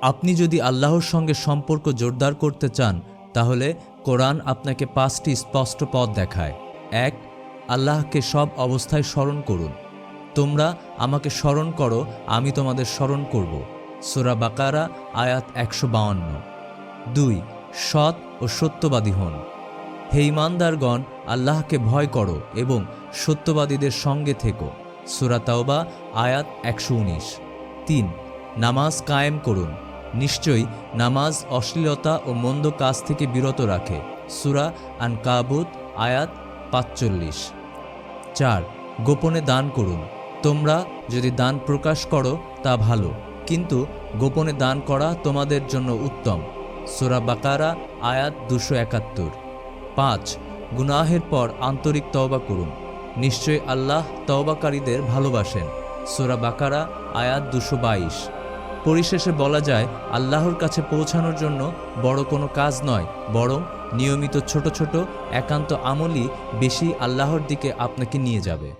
আপনি যদি আল্লাহর সঙ্গে সম্পর্ক জোরদার করতে চান তাহলে কোরআন আপনাকে 5টি স্পষ্ট পথ দেখায়। 1. আল্লাহকে সব অবস্থায় স্মরণ করুন। তোমরা আমাকে স্মরণ করো, আমি তোমাদের স্মরণ করব। সূরা বাকারা আয়াত 152। 2. সৎ ও সত্যবাদী হন। হে ঈমানদারগণ, আল্লাহকে ভয় করো এবং সত্যবাদীদের সঙ্গে থেকো। সূরা তাওবা আয়াত 119। 3. নামাজ কায়েম করুন। নিশ্চয়ই নামাজ অশ্লীলতা ও মন্দ কাজ থেকে বিরত রাখে। সূরা আনকাবুত আয়াত 45। 4. গোপনে দান করুন। তোমরা যদি দান প্রকাশ করো তা ভালো, কিন্তু গোপনে দান করা তোমাদের জন্য উত্তম। সূরা বাকারা আয়াত 271। 5. গুনাহের পর আন্তরিক তওবা করুন। নিশ্চয়ই আল্লাহ তওবাকারীদের ভালোবাসেন। সূরা বাকারা আয়াত 222। পরিশেষে বলা যায়, আল্লাহর কাছে পৌঁছানোর জন্য বড় কোনো কাজ নয়, বরং নিয়মিত ছোট ছোট একান্ত আমলই বেশি আল্লাহর দিকে আপনাকে নিয়ে যাবে।